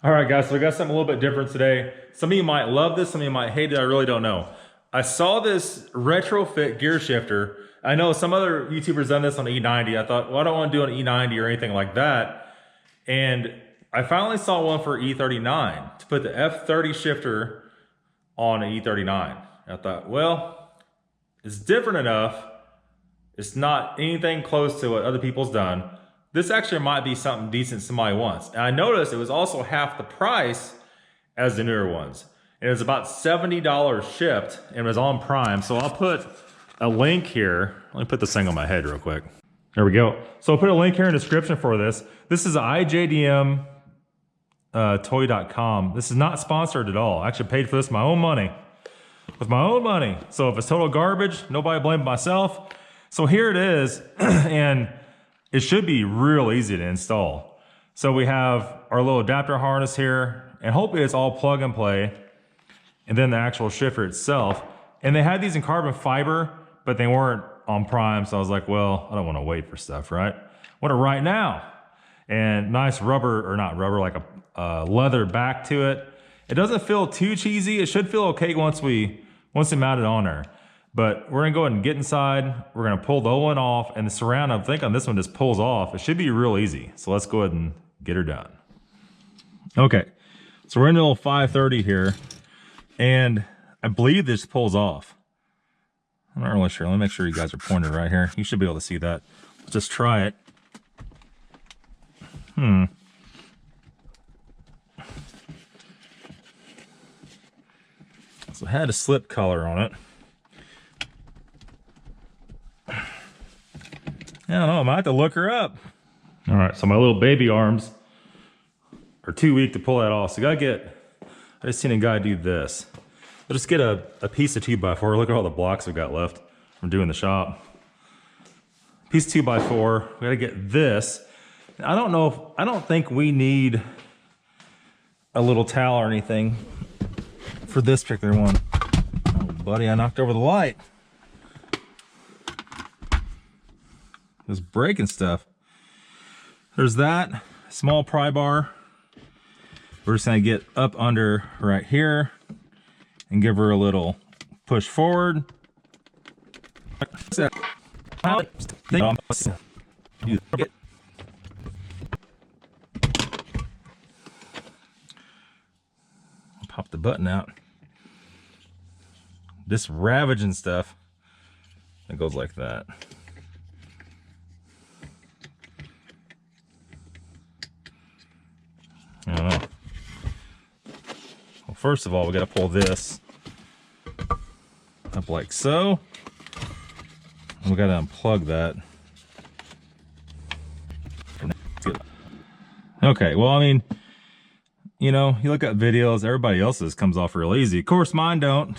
All right, guys, so we got something a little bit different today. Some of you might love this, some of you might hate it, I really don't know. I saw this retrofit gear shifter. I know some other YouTubers done this on the E90. I thought, well, I don't want to do an E90 or anything like that. And I finally saw one for E39 to put the F30 shifter on an E39. I thought, well, it's different enough. It's not anything close to what other people's done. This actually might be something decent somebody wants. And I noticed it was also half the price as the newer ones. And it was about $70 shipped and it was on Prime. So I'll put a link here. Let me put this thing on my head real quick. There we go. So I'll put a link here in the description for this. This is IJDM toy.com. This is not sponsored at all. I actually paid for this with my own money. With my own money. So if it's total garbage, nobody blame myself. So here it is. And it should be real easy to install. So we have our little adapter harness here, and hopefully it's all plug and play, and then the actual shifter itself. And they had these in carbon fiber, but they weren't on Prime, so I was like, well, I don't want to wait for stuff, right? I want it right now. And nice rubber, or not rubber, like a leather back to it. It doesn't feel too cheesy. It should feel okay once we mount it on there. But we're gonna go ahead and get inside. We're gonna pull the old one off, and the surround, I think on this one just pulls off. It should be real easy. So let's go ahead and get her done. Okay, so we're in the little 530 here, and I believe this pulls off. I'm not really sure. Let me make sure you guys are pointed right here. You should be able to see that. Let's just try it. So it had a slip collar on it. I don't know, I might have to look her up. All right, so my little baby arms are too weak to pull that off. So I just seen a guy do this. I'll just get a piece of 2x4. Look at all the blocks we've got left from doing the shop. Piece of 2x4, we gotta get this. I don't think we need a little towel or anything for this particular one. Oh, buddy, I knocked over the light. It's breaking stuff. There's that small pry bar. We're just gonna get up under right here and give her a little push forward. Pop the button out. This ravaging stuff, it goes like that. I don't know. Well, first of all, we got to pull this up like so. And we got to unplug that. Okay, well, I mean, you know, you look at videos, everybody else's comes off real easy. Of course, mine don't.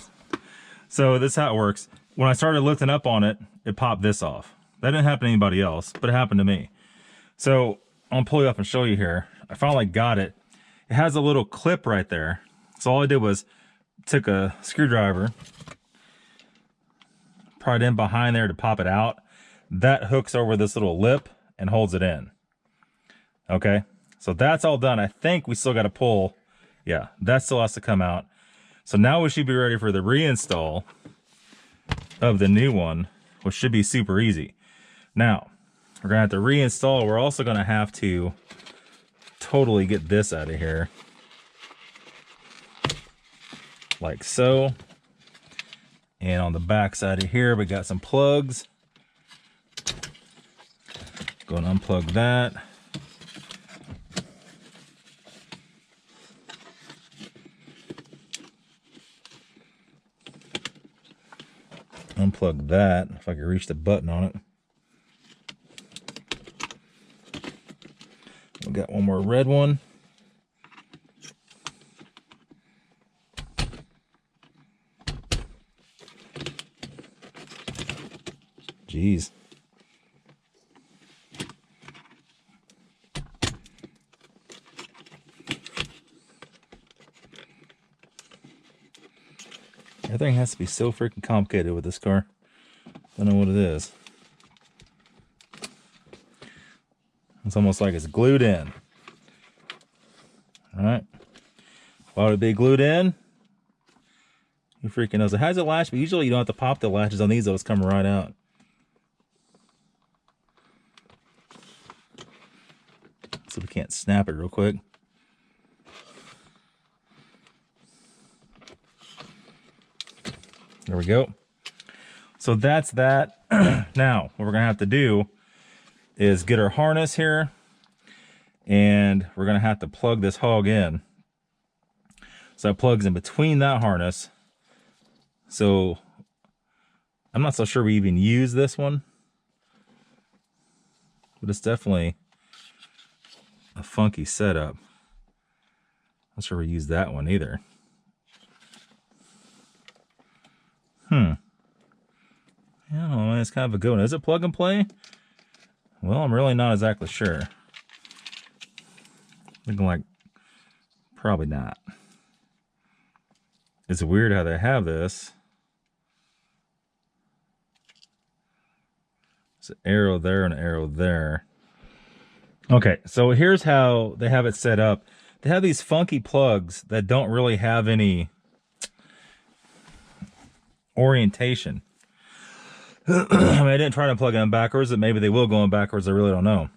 So this is how it works. When I started lifting up on it, it popped this off. That didn't happen to anybody else, but it happened to me. So I'm gonna pull you up and show you here. I finally got it. It has a little clip right there. So all I did was took a screwdriver, pried in behind there to pop it out. That hooks over this little lip and holds it in. Okay, so that's all done. I think we still got to pull. Yeah, that still has to come out. So now we should be ready for the reinstall of the new one, which should be super easy. Now, we're gonna have to reinstall. We're also gonna have to totally get this out of here. Like so. And on the back side of here, we got some plugs. Go and unplug that. Unplug that, if I can reach the button on it. We got one more red one. Jeez. Everything has to be so freaking complicated with this car. Don't know what it is. It's almost like it's glued in. All right. Why would it be glued in? Who freaking knows? It has a latch, but usually you don't have to pop the latches on these, they'll just come right out. So we can't snap it real quick. There we go. So that's that. Now, what we're gonna have to do is get our harness here, and we're gonna have to plug this hog in. So it plugs in between that harness. So I'm not so sure we even use this one, but it's definitely a funky setup. Not sure we use that one either. I don't know, man, it's kind of a good one. Is it plug and play? Well, I'm really not exactly sure. Looking like probably not. It's weird how they have this. It's an arrow there and an arrow there. Okay, so here's how they have it set up. They have these funky plugs that don't really have any orientation. I mean, I didn't try to plug them backwards, and maybe they will go in backwards. I really don't know.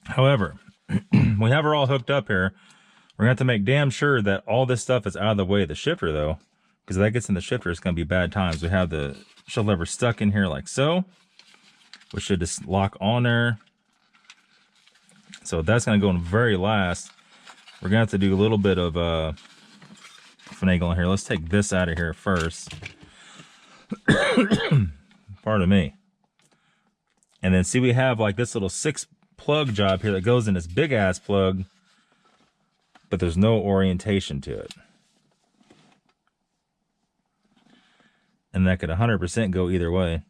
However, we have her all hooked up here. We're going to have to make damn sure that all this stuff is out of the way of the shifter, though, because if that gets in the shifter, it's going to be bad times. We have the shell lever stuck in here like so, which should just lock on there. So that's going to go in very last. We're going to have to do a little bit of finagling here. Let's take this out of here first. Pardon me. And then see, we have like this little 6 plug job here that goes in this big ass plug, but there's no orientation to it. And that could 100% go either way.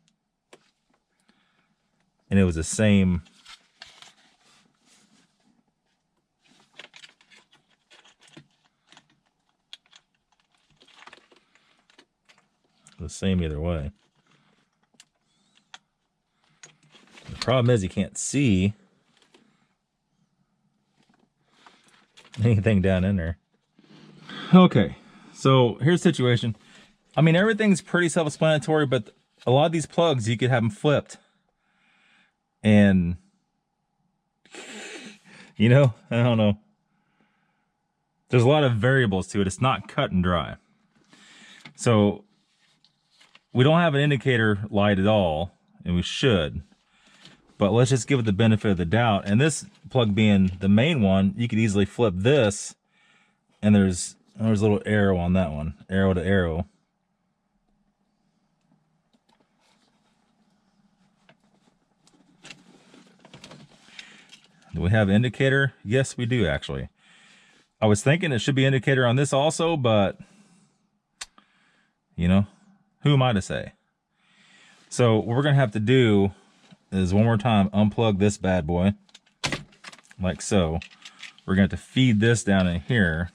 And it was the same. The same either way. The problem is you can't see anything down in there. Okay, so here's the situation. I mean, everything's pretty self-explanatory, but a lot of these plugs, you could have them flipped. And, you know, I don't know. There's a lot of variables to it. It's not cut and dry. So, we don't have an indicator light at all, and we should. But let's just give it the benefit of the doubt. And this plug being the main one, you could easily flip this, and there's a little arrow on that one, arrow to arrow. Do we have an indicator? Yes, we do actually. I was thinking it should be indicator on this also, but you know, who am I to say? So what we're gonna have to do is one more time unplug this bad boy, like so. We're gonna have to feed this down in here,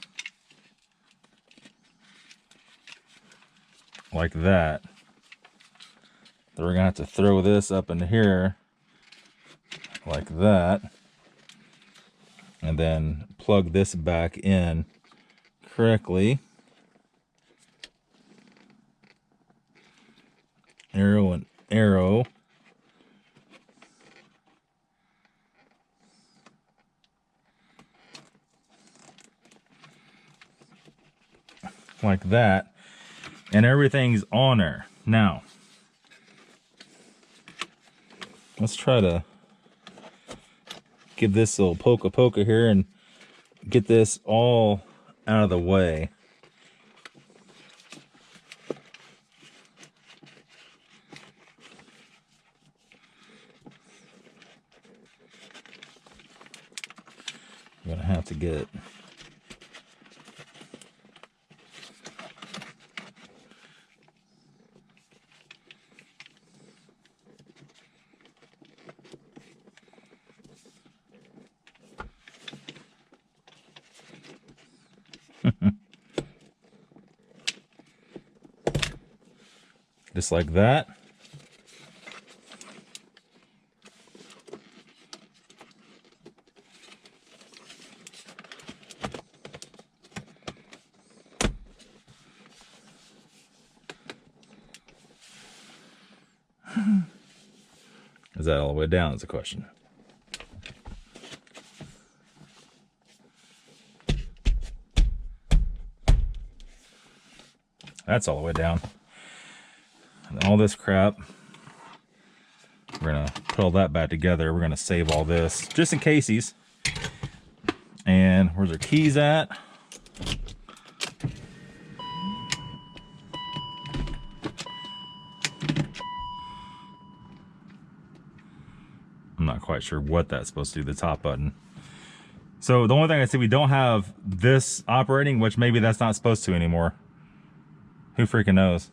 like that. Then we're gonna have to throw this up into here, like that. And then plug this back in correctly. Arrow and arrow. Like that. And everything's on there. Now, let's try to give this a little poka here and get this all out of the way. I'm gonna have to get it. Just like that. Is that all the way down is the question. That's all the way down. And all this crap, we're gonna put all that back together. We're gonna save all this just in caseies. And where's our keys at? I'm not quite sure what that's supposed to do, the top button. So the only thing I see, we don't have this operating, which maybe that's not supposed to anymore. Who freaking knows?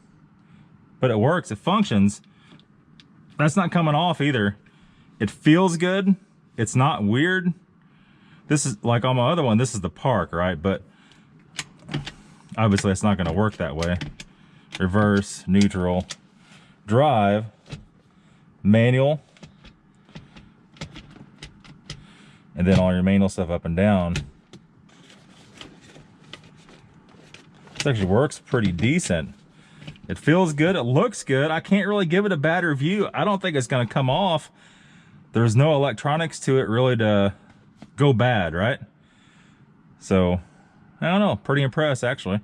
But it works, it functions. That's not coming off either. It feels good. It's not weird. This is like on my other one, this is the park, right? But obviously it's not gonna work that way. Reverse, neutral, drive, manual, and then all your manual stuff up and down. This actually works pretty decent. It feels good, it looks good. I can't really give it a bad review. I don't think it's gonna come off. There's no electronics to it really to go bad, right? So, I don't know, pretty impressed actually.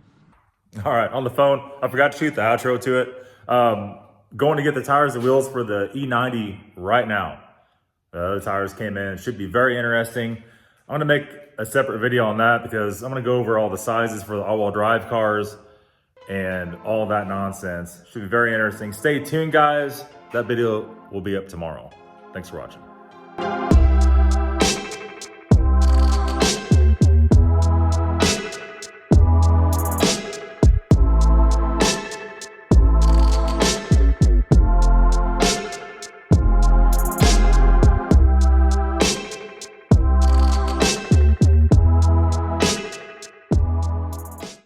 All right, on the phone, I forgot to shoot the outro to it. Going to get the tires and wheels for the E90 right now. The other tires came in, should be very interesting. I'm gonna make a separate video on that because I'm gonna go over all the sizes for the all-wheel drive cars and all that nonsense. Should be very interesting. Stay tuned, guys. That video will be up tomorrow. Thanks for watching.